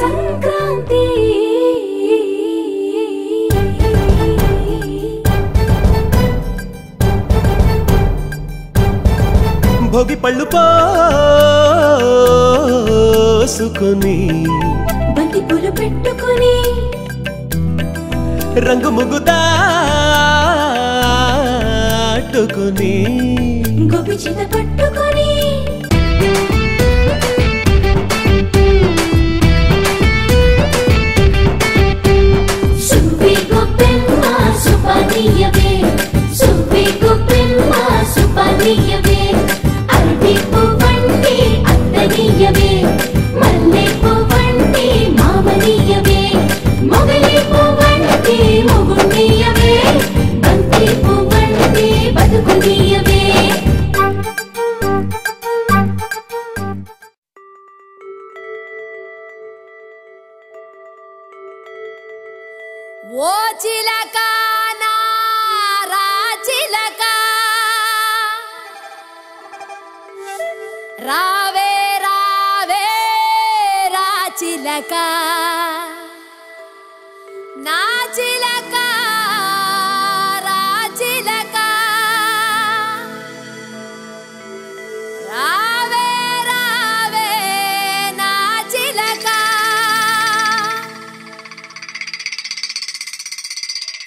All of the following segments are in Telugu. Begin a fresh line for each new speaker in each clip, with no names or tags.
సంక్రాంతి భోగి పళ్ళు పోసుకొని బంతి పూలు పెట్టుకొని రంగు ముగ్గు దాటుకొని గోపి చీత పట్టుకొని సుబ్బి గోపెమ్మ సుపనీయవే సుబ్బి గోపెమ్మ సుపనీయవే అరటి పువ్వంటి అత్తనీయవే మల్లె పువ్వంటి మామనీయవే మొగలి పువ్వంటి మొగునీయవే బంతి పువ్వంటి బతుకునీయవే
ఓ చిలక నా రాచిలక రావే రావే రాచిలక నా చిలక రాచిలక రావే రావే నా చిలక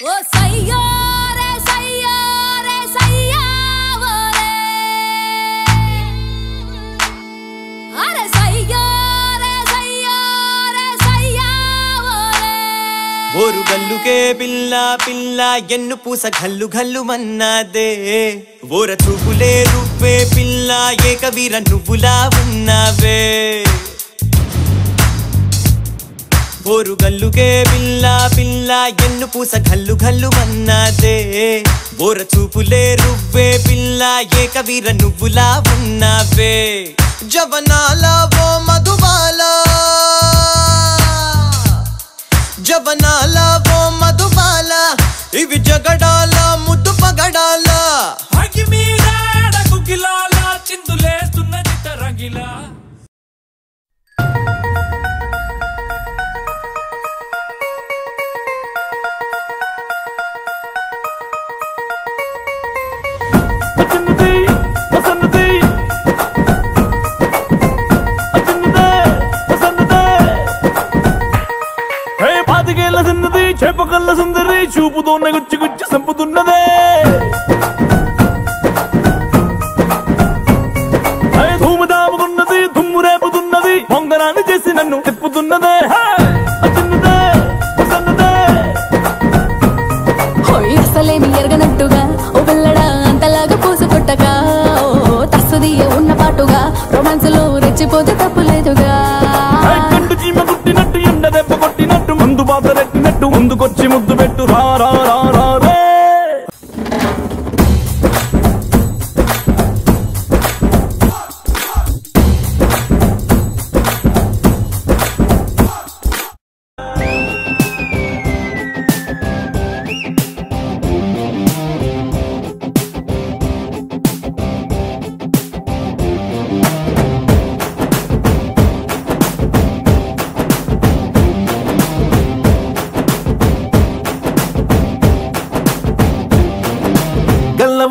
ఓ సయ్యోరే సయ్యోరే సయ్యావోరే అరే సయ్యోరే సయ్యోరే సయ్యావోరే
ఓరు గల్లుకే పిల్ల పిల్ల ఎన్ను పూస గల్లు గల్లు మన్నాదే ఓర చూపులే రువ్వే పిల్ల ఏకవీర నువ్వులా ఉన్నావే ఓరు గల్లుకే పిల్ల పిల్ల ఎన్ను పూస గల్లు గల్లు మన్నాదే ఓర చూపులే రువ్వే పిల్ల ఏకవీర నువ్వులా ఉన్నావే జవనాల ఓ మధుబాల జవనాల ఓ మధుబాల ఇవి జగడాల ముద్దు పగడాల
అగి మీరాడ గుగిలాల చిందులేస్తున్న చిత్త రంగిలా చేపకల్ల సుందరి చూపుతోన్న గుచ్చి గుచ్చి సంపుతున్నదే ధూమదాముకున్నది దుమ్ము రేపుతున్నది పొంగరాన్ని చేసి నన్ను తిప్పుతున్నదే
అసలేమి ఎరగనట్టుగా ఓ పిల్లడా అంతలాగా పూసుకొట్టక ఓ తస్సుదియ ఉన్న పాటుగా రొమాన్స్ లో రెచ్చిపోతే తప్పులేదుగా
కండు చీమ కుట్టినట్టు ఎండ దెబ్బ కొట్టినట్టు ముందు బాత రెట్టినట్టు ముందుకొచ్చి ముద్దు పెట్టు రా రా రా రా రే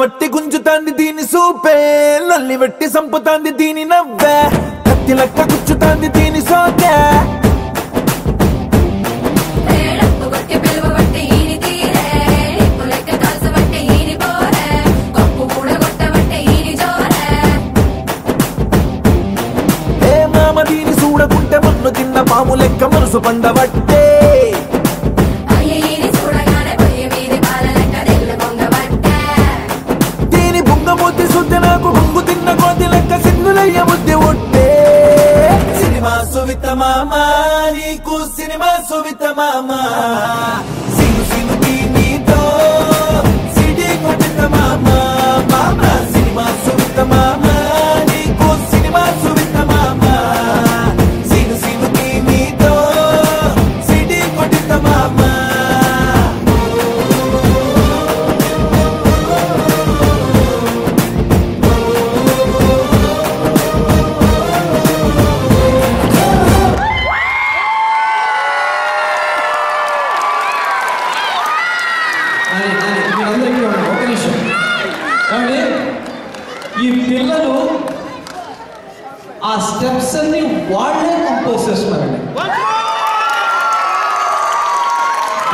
వట్టి గుంజుతాంది దీని సూపే లల్లి వట్టి సంపుతాంది దీని నవ్వే కత్తి లెక్క గుచ్చుతాంది దీని సోకే ఏ మామ దీని చూడకుంటే మన్ను తిన్న పాము లెక్క మనసు పండబట్టే నాకు బొంగు తిన్న కోతి లెక్క సిగ్గులయ్య బుద్ధి ఉంటే సినిమా సువిత మామ నీకు సినిమా సువిత మామ సిను సినుకి నీతో సిడి కొట్టిన మామ మామ సినిమా సువిత మామ నీకు సినిమా సువిత మామ సిను సినుకి నీతో సిడి కొట్టిన మామ
కానీ ఈ పిల్లలు ఆ స్టెప్స్ అన్ని వాళ్ళే కంపోజ్ చేస్తున్నారండి.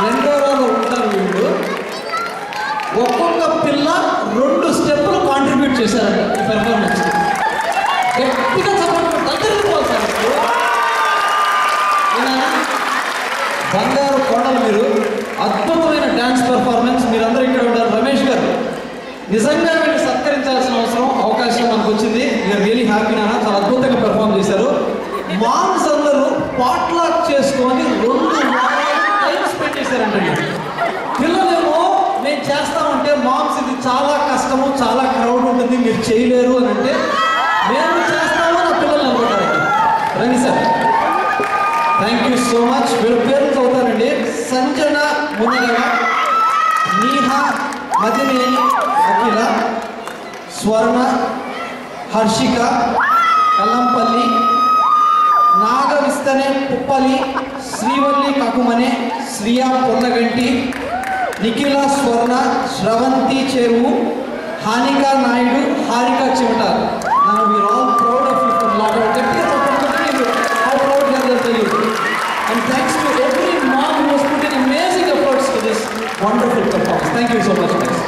రెండో రోజు ఉంటారు వీళ్ళు. ఒక్కొక్క పిల్ల 2 స్టెప్పులు కాంట్రిబ్యూట్ చేశారంట ఈ పెర్ఫార్మెన్స్. గట్టిగా సపోర్ట్ అందరిపోతారు. బంగారు కోడలు మీరు, అద్భుతమైన డ్యాన్స్ పెర్ఫార్మెన్స్. మీరందరూ ఇక్కడ ఉంటారు. రమేష్ గారు నిజంగా మీరు సత్కరించాల్సిన అవకాశం మనకు వచ్చింది. వీఆర్ రియలీ హ్యాపీ నాన్న, చాలా అద్భుతంగా పెర్ఫార్మ్ చేశారు. మామ్స్ అందరూ పాట్లాక్ చేసుకొని 2 వారాలు టైం స్పెండ్ చేశారంటండి. పిల్లలేమో మేము చేస్తామంటే మామ్స్ ఇది చాలా కష్టము, చాలా క్రౌడ్ ఉంటుంది, మీరు చేయలేరు అని అంటే మేము చేస్తాము నా పిల్లలు అనుకుంటారు. రండి sir. Thank you so much. వీళ్ళ పేర్లు చదువుతానండి. సంజన మునగల, నీహా మదినేని అఖిల, స్వర్ణ, హర్షిక కల్లంపల్లి, నాగవిస్తనే పుప్పలి, శ్రీవల్లి కకుమనే, శ్రియా పొన్నగంటి, నిఖిల స్వర్ణ, శ్రవంతి చెరువు, హానికా Naidu, Harika Chimata. Now we're all proud of you from Lord. How proud we are of you. And thanks to every mom who has put in amazing efforts to this wonderful performance. Thank you so much, guys.